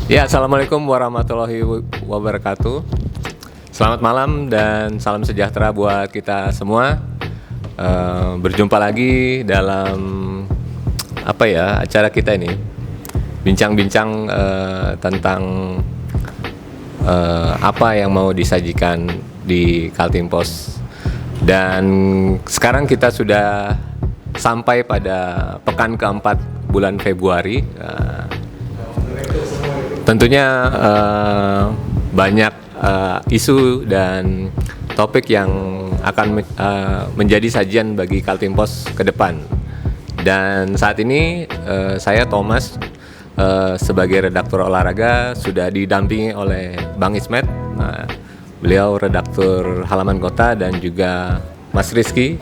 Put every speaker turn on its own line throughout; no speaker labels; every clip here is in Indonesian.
Ya, assalamualaikum warahmatullahi wabarakatuh. Selamat malam dan salam sejahtera buat kita semua. Berjumpa lagi dalam acara kita ini, bincang-bincang tentang apa yang mau disajikan di Kaltimpos. Dan sekarang kita sudah sampai pada pekan keempat bulan Februari. Tentunya banyak isu dan topik yang akan menjadi sajian bagi Kaltimpos ke depan. Dan saat ini saya Thomas sebagai redaktur olahraga sudah didampingi oleh Bang Ismet. Beliau redaktur halaman kota dan juga Mas Rizky.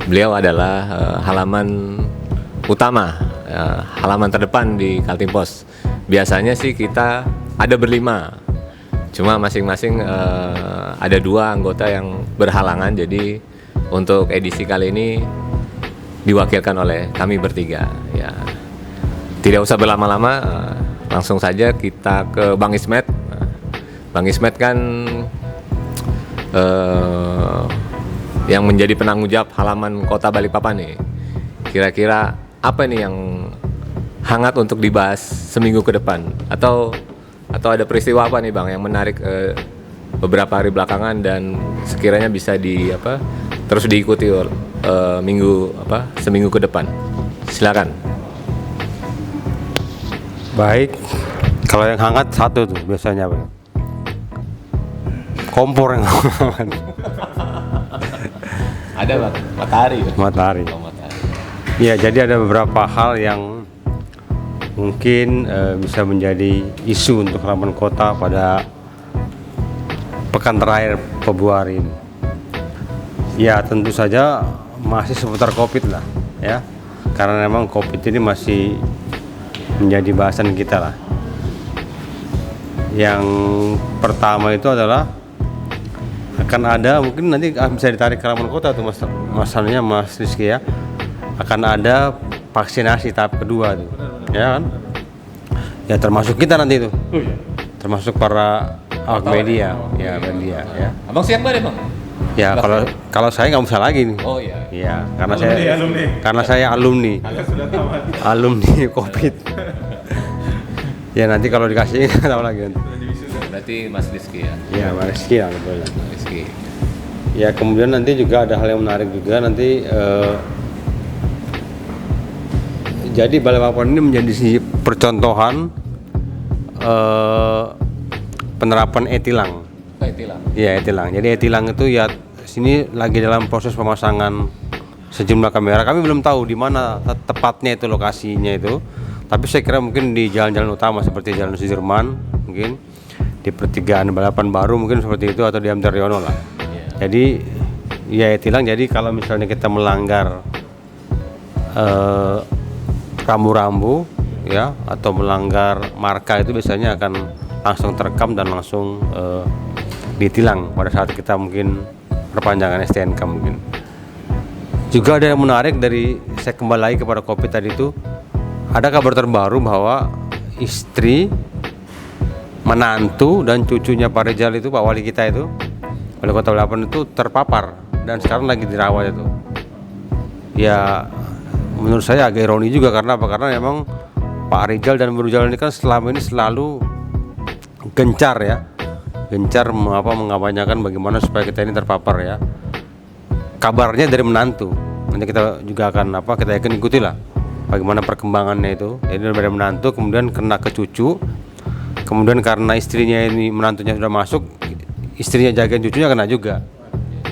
Beliau adalah halaman utama, halaman terdepan di Kaltimpos. Biasanya sih kita ada berlima, cuma masing-masing ada 2 anggota yang berhalangan. Jadi untuk edisi kali ini diwakilkan oleh kami bertiga. Ya, tidak usah berlama-lama, langsung saja kita ke Bang Ismet. Bang Ismet kan yang menjadi penanggung jawab halaman kota Balikpapan nih. Kira-kira apa nih yang hangat untuk dibahas seminggu ke depan, atau ada peristiwa apa nih Bang yang menarik beberapa hari belakangan dan sekiranya bisa terus diikuti seminggu ke depan. Silakan.
Baik, kalau yang hangat satu tuh biasanya Bang. Kompor yang hangat.
Ada Bang, matahari.
Matahari.
Oh, matahari.
Ya, jadi ada beberapa hal yang mungkin bisa menjadi isu untuk halaman kota pada pekan terakhir Februari ini. Ya, tentu saja masih seputar COVID lah, ya. Karena memang COVID ini masih menjadi bahasan kita lah. Yang pertama itu adalah akan ada, mungkin nanti bisa ditarik ke halaman kota tuh masalahnya Mas Rizky ya. Akan ada vaksinasi tahap kedua tuh. Ya kan? Ya termasuk kita nanti itu. Termasuk para awak media, media ya.
Abang siap nggak deh Bang?
Ya kalau saya nggak usah lagi nih.
Oh iya.
Ya karena saya alumni COVID. Ya nanti kalau dikasih nggak tahu lagi.
Berarti Mas Rizky ya?
Ya Mas Rizky ya betul.
Rizky.
Ya kemudian nanti juga ada hal yang menarik juga nanti. Jadi Balikpapan ini menjadi percontohan penerapan e-tilang.
E-tilang.
Ya e-tilang. Jadi e-tilang itu ya sini lagi dalam proses pemasangan sejumlah kamera. Kami belum tahu di mana tepatnya itu lokasinya itu. Tapi saya kira mungkin di jalan-jalan utama seperti Jalan Sudirman, mungkin di pertigaan Balapan Baru mungkin seperti itu, atau di Amir Haryono lah. Yeah. Jadi ya e-tilang. Jadi kalau misalnya kita melanggar rambu-rambu ya atau melanggar marka itu biasanya akan langsung terekam dan langsung ditilang pada saat kita mungkin perpanjangan STNK mungkin. Juga ada yang menarik dari saya kembali lagi kepada COVID tadi itu, ada kabar terbaru bahwa istri, menantu dan cucunya Pak Rizal itu, Pak Wali kita itu, Wali Kota Balikpapan itu terpapar dan sekarang lagi dirawat itu. Ya menurut saya agak ironi juga karena apa? Karena memang Pak Rizal dan Bu Rizal ini kan selama ini selalu gencar mengamanyakan bagaimana supaya kita ini terpapar ya. Kabarnya dari menantu. Nanti kita juga akan kita akan ikuti lah bagaimana perkembangannya itu. Jadi dari menantu kemudian kena ke cucu. Kemudian karena istrinya ini, menantunya sudah masuk, istrinya jagain cucunya kena juga.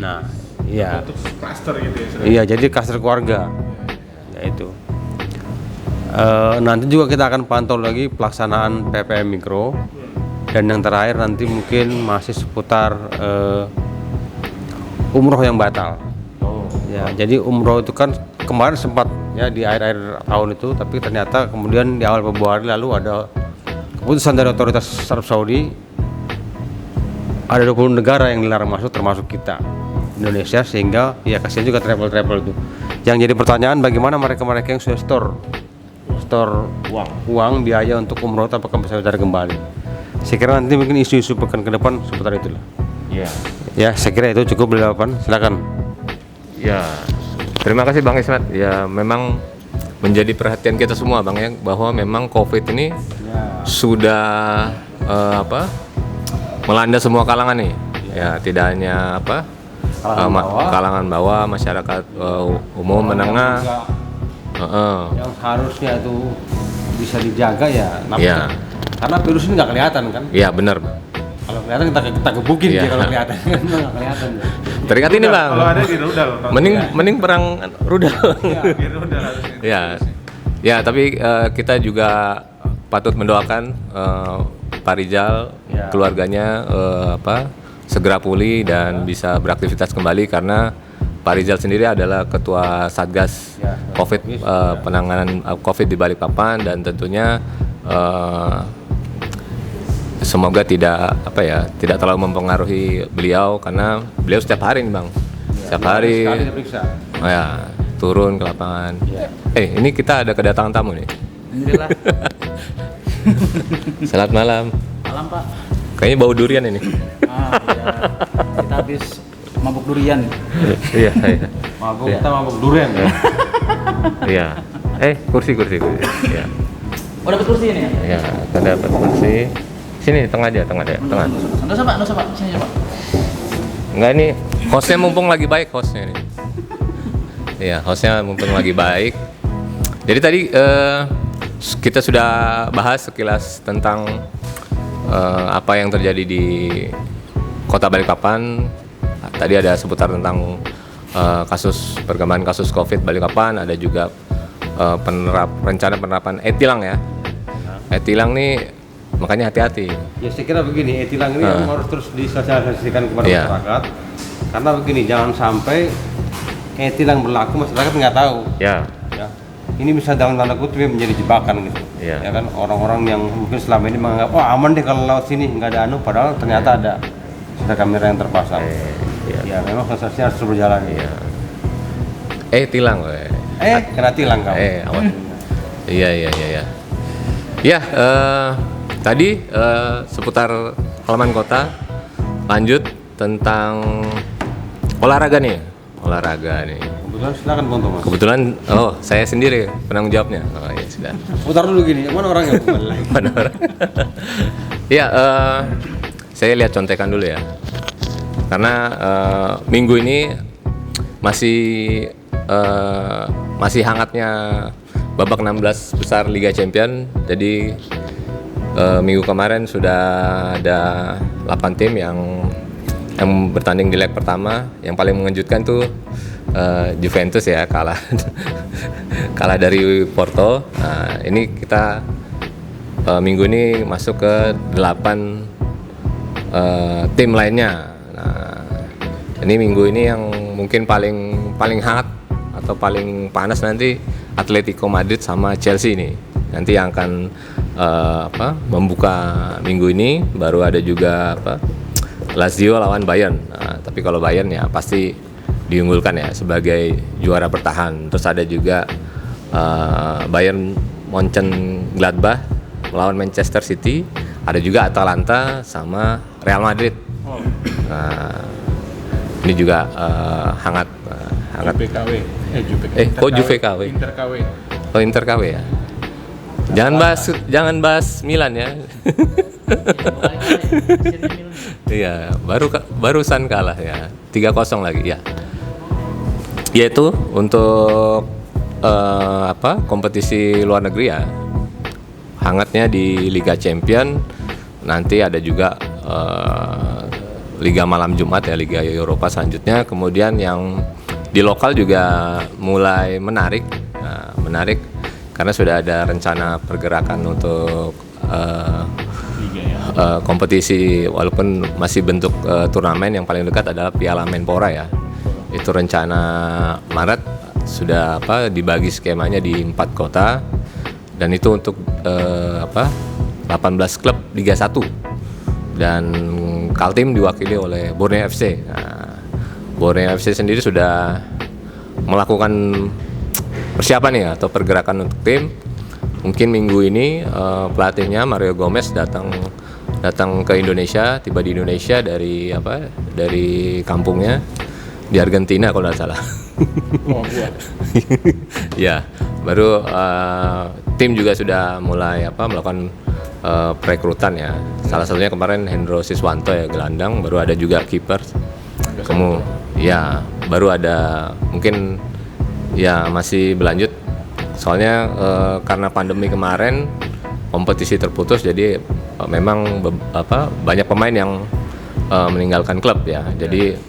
Nah, iya.
Untuk klaster gitu ya.
Iya, jadi klaster keluarga. Itu nanti juga kita akan pantau lagi pelaksanaan PPM Mikro, dan yang terakhir nanti mungkin masih seputar umroh yang batal. Ya, jadi umroh itu kan kemarin sempat ya di akhir-akhir tahun itu, tapi ternyata kemudian di awal Februari lalu ada keputusan dari otoritas Arab Saudi, ada 20 negara yang dilarang masuk termasuk kita Indonesia, sehingga ya kasihan juga travel itu. Yang jadi pertanyaan, bagaimana mereka yang sudah store setor uang biaya untuk umroh apakah bisa cari kembali. Saya kira nanti mungkin isu-isu pekan ke depan seputar itulah.
Ya.
Ya, saya kira itu cukup beliauan. Silakan.
Ya, terima kasih Bang Ismet. Ya, memang menjadi perhatian kita semua Bang ya, bahwa memang COVID ini sudah melanda semua kalangan nih. Ya, tidak hanya kalangan bawah, masyarakat umum, menengah.
Yang harusnya itu bisa dijaga ya.
Iya.
Karena virus ini nggak kelihatan kan?
Iya, benar Bang.
Kalau kelihatan kita gebukin
Iya.
dia, kalau kelihatan kan nggak kelihatan.
Teringat ini Bang.
Kalau ada di rudal.
Mending perang rudal.
Di rudal harusnya.
Ya, ya tapi kita juga patut mendoakan Pak Rizal, keluarganya segera pulih dan bisa beraktivitas kembali, karena Pak Rizal sendiri adalah Ketua Satgas COVID, penanganan COVID di Balikpapan, dan tentunya semoga tidak terlalu mempengaruhi beliau, karena beliau setiap hari nih Bang, setiap hari turun ke lapangan. Ini kita ada kedatangan tamu nih.
Alhamdulillah.
Selamat malam.
Malam Pak.
Kayaknya bau durian ini.
Ya. Kita habis mabuk durian.
Iya.
Kita mabuk durian ya.
Iya. Kursi. Iya.
Oh dapat kursi ini ya?
Ya, kita dapat kursi. Sini tengah aja. Tengah.
Nggak usah Pak. Sini aja Pak.
Enggak, ini hostnya mumpung lagi baik hostnya ini. Iya, hostnya mumpung lagi baik. Jadi tadi kita sudah bahas sekilas tentang apa yang terjadi di Kota Balikpapan. Tadi ada seputar tentang perkembangan kasus COVID Balikpapan. Ada juga rencana penerapan e-tilang ya. E-tilang nih makanya hati-hati.
Ya saya kira begini, e-tilang ini yang harus terus disosialisasikan kepada masyarakat. Karena begini, jangan sampai e-tilang berlaku masyarakat nggak tahu. Ya. Ini bisa dalam tanda kutip menjadi jebakan gitu. Ya kan, orang-orang yang mungkin selama ini menganggap aman deh kalau lewat sini nggak ada padahal ternyata ada kamera yang terpasang. Ya memang prosesnya harus terus berjalan.
Tilang.
Kena tilang kamu.
Awas. Iya. Ya, tadi seputar halaman kota. Lanjut tentang olahraga nih.
Kebetulan silakan Bang Thomas.
Kebetulan, saya sendiri penanggung jawabnya. Ya sudah.
Putar dulu gini, mana orangnya?
Mana orang? Ya, saya lihat contekan dulu ya. Karena minggu ini masih hangatnya babak 16 besar Liga Champion. Jadi minggu kemarin sudah ada 8 tim yang bertanding di leg pertama. Yang paling mengejutkan tuh Juventus ya, kalah dari Porto. Nah, ini kita minggu ini masuk ke 8 tim lainnya. Nah, ini minggu ini yang mungkin paling hangat atau paling panas nanti Atletico Madrid sama Chelsea nih. Nanti yang akan membuka minggu ini. Baru ada juga Lazio lawan Bayern. Nah, tapi kalau Bayern ya pasti diunggulkan ya sebagai juara bertahan. Terus ada juga Bayern Mönchengladbach melawan Manchester City. Ada juga Atalanta sama Real Madrid. Nah, ini juga hangat.
JPKW.
Juve KW.
Inter KW.
Oh, Inter KW ya. Jangan bahas Milan ya. Iya, barusan kalah ya. 3-0 lagi ya. Yaitu untuk kompetisi luar negeri ya. Hangatnya di Liga Champion. Nanti ada juga Liga malam Jumat ya, Liga Eropa selanjutnya. Kemudian yang di lokal juga mulai menarik karena sudah ada rencana pergerakan untuk kompetisi, walaupun masih bentuk turnamen. Yang paling dekat adalah Piala Menpora ya. Itu rencana Maret sudah dibagi skemanya di 4 kota, dan itu untuk 18 klub Liga 1, dan Kaltim diwakili oleh Borneo FC. Nah, Borneo FC sendiri sudah melakukan persiapan ya atau pergerakan untuk tim. mungkin minggu ini pelatihnya Mario Gomez datang ke Indonesia, tiba di Indonesia dari kampungnya di Argentina kalau nggak salah. Ya, baru tim juga sudah mulai melakukan perekrutan ya. Salah satunya kemarin Hendro Siswanto ya, gelandang, baru ada juga kiper. Ya, baru ada mungkin ya masih berlanjut. Soalnya karena pandemi kemarin kompetisi terputus, jadi memang banyak pemain yang meninggalkan klub ya. Jadi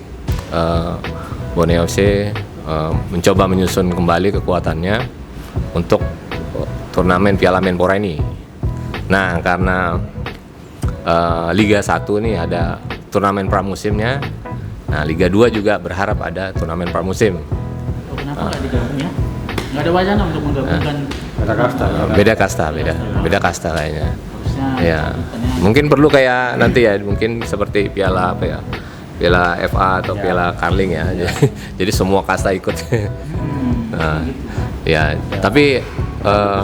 Borneo FC mencoba menyusun kembali kekuatannya untuk turnamen Piala Menpora ini. Nah, karena Liga 1 ini ada turnamen pramusimnya. Nah, Liga 2 juga berharap ada turnamen pramusim.
Kenapa nggak digabung ya? Nggak ada wacana untuk menggabungkan.
Beda kasta kayaknya.
Harusnya
Ya, mungkin perlu kayak nanti ya, mungkin seperti Piala Piala FA atau Piala Carling ya. Jadi semua kasta ikut. Nah, ya, tapi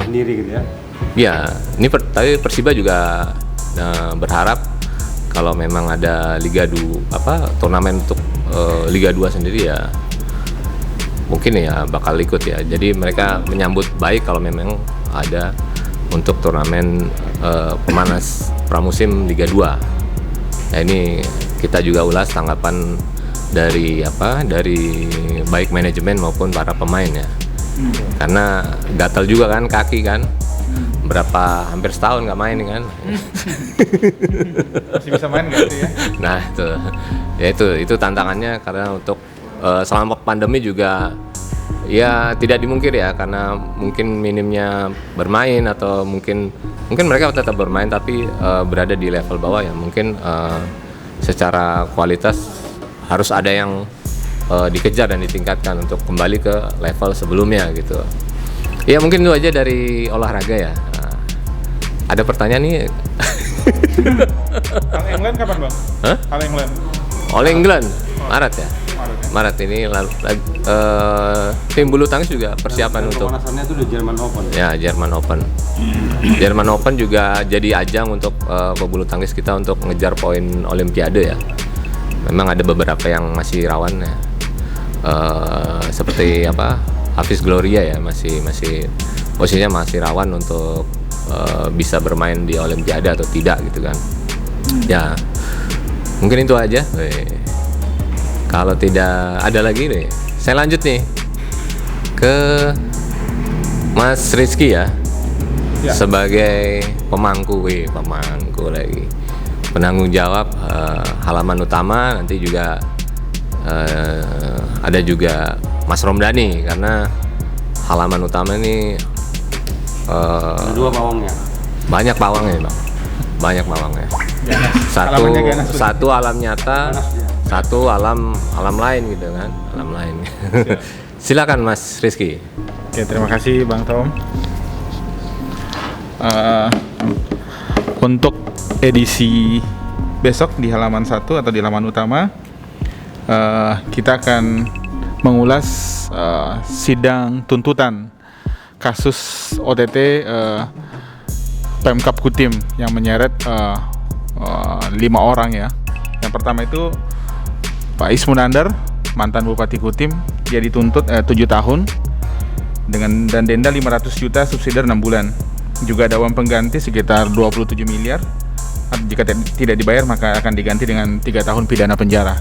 Sendiri gitu ya.
ya, ini tapi Persiba juga berharap kalau memang ada turnamen untuk Liga 2 sendiri ya, mungkin ya bakal ikut ya. Jadi mereka menyambut baik kalau memang ada untuk turnamen pemanas pramusim Liga 2. Nah, ini kita juga ulas tanggapan dari baik manajemen maupun para pemain ya. Karena gatal juga kan kaki kan. Hampir setahun nggak main kan.
Masih bisa main nggak sih ya?
Nah, itu tantangannya, karena untuk selama pandemi juga ya tidak dimungkir ya, karena mungkin minimnya bermain atau mungkin mereka tetap bermain tapi berada di level bawah ya. Mungkin secara kualitas harus ada yang dikejar dan ditingkatkan untuk kembali ke level sebelumnya gitu. Ya, mungkin itu aja dari olahraga ya. Ada pertanyaan nih?
All England kapan bang?
Hah?
All England.
All England Maret ya. Maret ini tim bulu tangkis juga persiapan untuk
Pemanasannya itu di Jerman Open.
ya Jerman Open. Jerman Open juga jadi ajang untuk pebulu tangkis kita untuk mengejar poin Olimpiade ya. Memang ada beberapa yang masih rawan ya. Seperti Hafiz Gloria ya, masih posisinya masih rawan untuk bisa bermain di Olimpiade atau tidak gitu kan. Ya, mungkin itu aja. Kalau tidak ada lagi nih, saya lanjut nih ke Mas Rizky ya, sebagai pemangku lagi, penanggung jawab halaman utama. Nanti juga ada juga Mas Romdani, karena halaman utama ini
Dua pawangnya.
banyak pawangnya bang, banyak pawangnya.
Halamannya ganas.
Satu alam nyata, satu alam lain gitu kan, alam lain. Silakan Mas Rizky.
Oke, terima kasih Bang Tom. Untuk edisi besok di halaman 1 atau di halaman utama, kita akan mengulas sidang tuntutan kasus OTT Pemkab Kutim yang menyeret 5 orang ya. Yang pertama itu Pak Ismunandar, mantan Bupati Kutim, dia dituntut 7 tahun dan denda 500 juta subsidi 6 bulan. Juga ada uang pengganti sekitar 27 miliar. Jika tidak dibayar maka akan diganti dengan 3 tahun pidana penjara.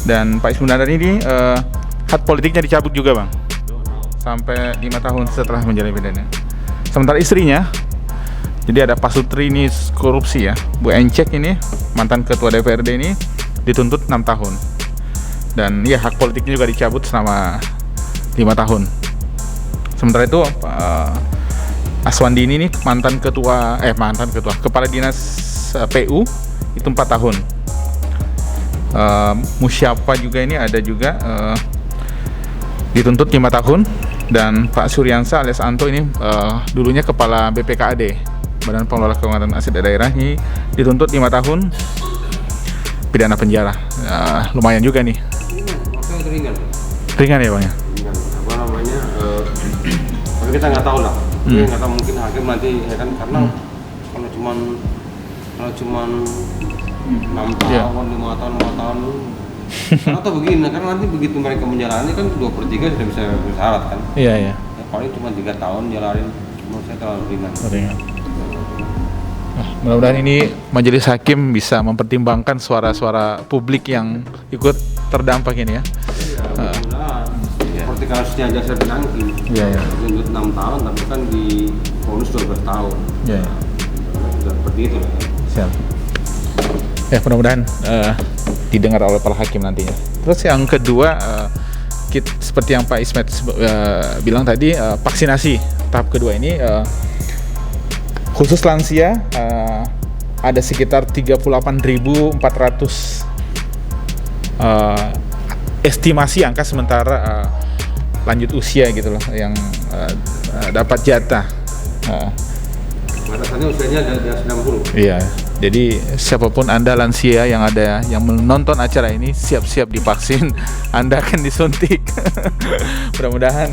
Dan Pak Ismunandar ini hak politiknya dicabut juga bang, sampai 5 tahun setelah menjalani pidana. Sementara istrinya, jadi ada Pak Sutri ini korupsi ya, Bu Encek ini mantan ketua DPRD ini dituntut 6 tahun. Dan ya hak politiknya juga dicabut selama 5 tahun. Sementara itu Aswandi ini mantan kepala dinas PU itu 4 tahun. Musyapa juga ini ada juga dituntut 5 tahun. Dan Pak Suryansa alias Anto ini dulunya kepala BPKAD, Badan Pengelola Keuangan Aset Daerah, ini dituntut 5 tahun pidana penjara. Lumayan juga nih.
Waktu itu ringan.
Ringan ya bang ya?
Ringan. Apa namanya? kita nggak tahu lah. Kita nggak tahu, mungkin hakim nanti ya kan, karena kalau cuman 6 tahun, 5 tahun atau begini, karena nanti begitu mereka menjalani kan 2/3 sudah bisa bersyarat kan.
Iya.
Ya, paling cuma 3 tahun jalanin, menurut saya terlalu ringan.
Nah, mudah-mudahan ini majelis hakim bisa mempertimbangkan suara-suara publik yang ikut terdampak ini ya.
Mudah-mudahan. Seperti kasusnya Jasa Pinangki.
Iya.
Dituntut 6 tahun tapi kan di vonis 12 tahun.
Iya.
Sudah seperti itu lah.
Siap. Ya, mudah-mudahan didengar oleh para hakim nantinya. Terus yang kedua, seperti yang Pak Ismet bilang tadi, vaksinasi tahap kedua ini khusus lansia ada sekitar 38.400 estimasi angka sementara lanjut usia gitu loh yang dapat jatah.
Batasannya usianya ada 90.
Iya. Jadi siapapun Anda lansia yang menonton acara ini, siap-siap divaksin. Anda akan disuntik. Mudah-mudahan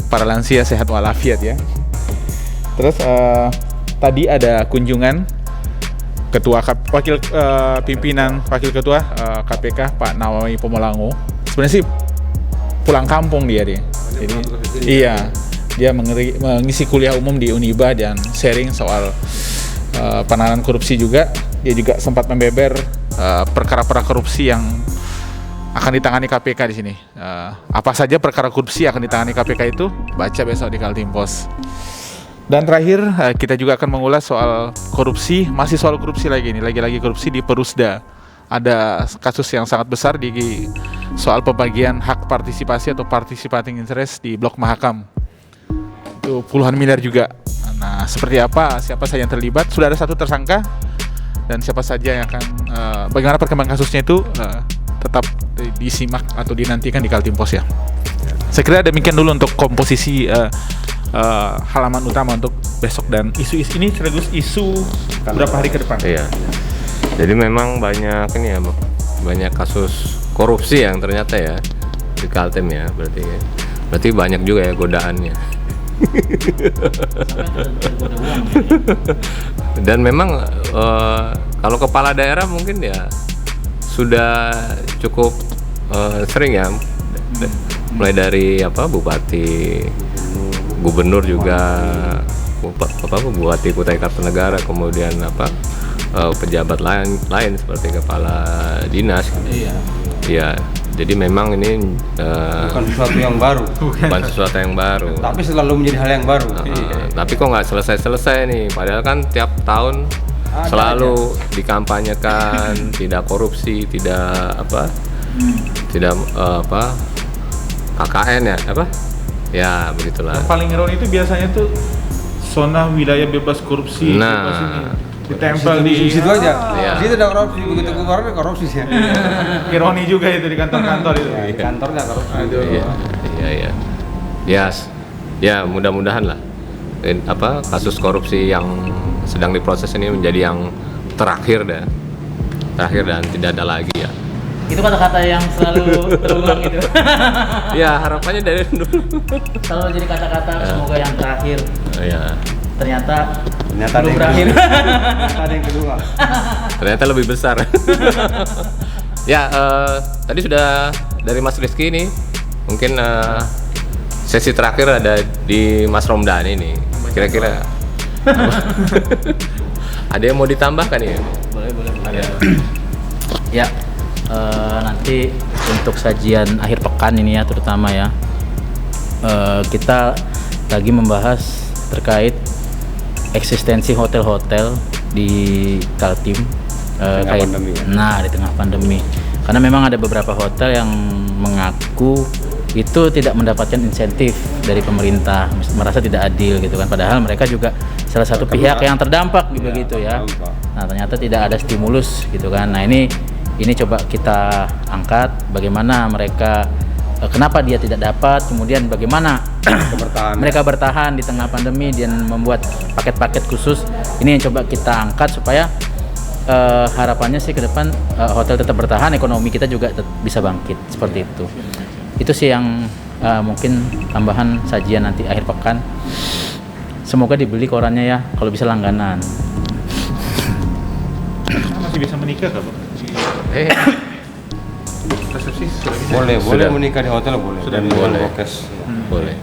para lansia sehat walafiat ya. Terus tadi ada kunjungan pimpinan Wakil Ketua KPK Pak Nawawi Pomolango. Sebenarnya sih pulang kampung dia. Jadi iya, dia mengisi kuliah umum di Uniba dan sharing soal penanganan korupsi juga. Dia juga sempat membeber perkara-perkara korupsi yang akan ditangani KPK di sini. Apa saja perkara korupsi yang akan ditangani KPK itu? Baca besok di Kaltim Pos. Dan terakhir kita juga akan mengulas soal korupsi, masih soal korupsi lagi nih, lagi-lagi korupsi di Perusda. Ada kasus yang sangat besar di soal pembagian hak partisipasi atau participating interest di Blok Mahakam. Itu puluhan miliar juga. Nah, seperti apa, siapa saja yang terlibat? Sudah ada 1 tersangka dan siapa saja yang akan bagaimana perkembangan kasusnya itu tetap disimak atau dinantikan di Kaltim Pos ya. Saya kira demikian dulu untuk komposisi halaman utama untuk besok dan isu-isu ini sekaligus isu beberapa hari ke depan.
Iya. Jadi memang banyak ini ya, banyak kasus korupsi yang ternyata ya di Kaltim ya, berarti banyak juga ya godaannya. Dan memang kalau kepala daerah mungkin ya sudah cukup sering ya, mulai dari bupati, gubernur juga, bupati Kutai Kartanegara, kemudian pejabat lain seperti kepala dinas. Iya. Jadi memang ini
bukan sesuatu yang baru.
Bukan sesuatu yang baru.
Tapi selalu menjadi hal yang baru.
Tapi kok nggak selesai nih? Padahal kan tiap tahun selalu dikampanyekan tidak korupsi, tidak KKN ya ya begitulah.
Yang paling ironis itu biasanya tuh zona wilayah bebas korupsi.
Nah,
bebas ini ditempel di
situ aja.
Iya.
Di situ ada korupsi, begitu keluar korupsi sih.
ironi juga itu di kantor-kantor itu.
Di kantornya korupsi.
Iya. Ya, mudah-mudahan lah kasus korupsi yang sedang diproses ini menjadi yang terakhir dan tidak ada lagi ya.
Itu kata-kata yang selalu terulang gitu.
Ya, harapannya dari dulu.
Selalu jadi kata-kata semoga yang terakhir.
Iya.
Ternyata
ada
belum
yang
berakhir.
Ada yang kedua.
Ternyata lebih besar. Ya, tadi sudah dari Mas Rizky ini, mungkin sesi terakhir ada di Mas Romdani ini. Kira-kira ada yang mau ditambahkan ya?
Boleh. Ya, nanti untuk sajian akhir pekan ini ya, terutama ya, kita lagi membahas terkait eksistensi hotel-hotel di Kaltim
pandemi ya?
Nah, di tengah pandemi, karena memang ada beberapa hotel yang mengaku itu tidak mendapatkan insentif dari pemerintah, merasa tidak adil gitu kan, padahal mereka juga salah satu pihak yang terdampak begitu ya. Nah, ternyata tidak ada stimulus gitu kan. Nah, ini coba kita angkat bagaimana mereka, kenapa dia tidak dapat, kemudian bagaimana mereka bertahan di tengah pandemi dan membuat paket-paket khusus. Ini yang coba kita angkat supaya harapannya sih ke depan hotel tetap bertahan, ekonomi kita juga bisa bangkit seperti itu. Itu sih yang mungkin tambahan sajian nanti akhir pekan. Semoga dibeli korannya ya, kalau bisa langganan.
Masih bisa menikah nggak, Pak? Resepsi sudah bisa.
Boleh
Sudah.
menikah di hotel boleh.
Sudah
Dan
boleh.
prokes.
Boleh.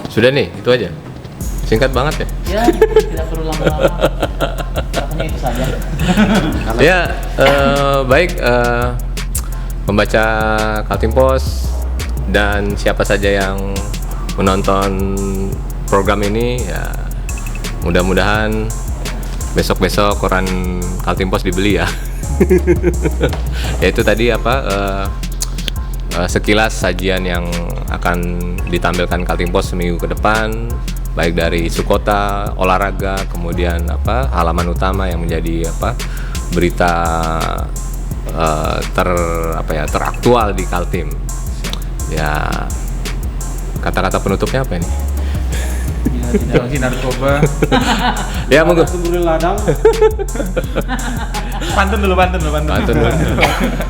Sudah nih, itu aja. Singkat banget ya.
Ya, tidak perlu lama-lama. Pokoknya itu saja.
Ya, baik pembaca Kaltimpos dan siapa saja yang menonton program ini, ya mudah-mudahan besok-besok koran Kaltimpos dibeli ya. Ya itu tadi sekilas sajian yang akan ditampilkan Kaltimpos seminggu ke depan, baik dari isu kota, olahraga, kemudian halaman utama yang menjadi berita teraktual di Kaltim. Ya, kata-kata penutupnya apa ini?
Lagi narkoba.
Ya, monggo.
Sembunyi ladang.
Pantun dulu.
Pantun dulu.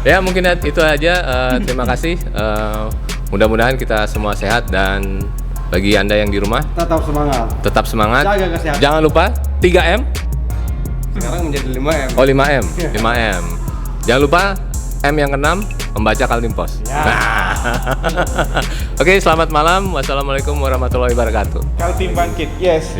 Ya, mungkin itu aja. Terima kasih. Mudah-mudahan kita semua sehat, dan bagi Anda yang di rumah
Tetap semangat.
tetap semangat.
Jaga kesehatan.
Jangan lupa 3M.
Sekarang menjadi 5M.
Oh, 5M. 5M. Jangan lupa M yang ke-6, membaca Kaltimpos. Nah. Oke, selamat malam. Wassalamualaikum warahmatullahi wabarakatuh.
Kaltim bangkit. Yes.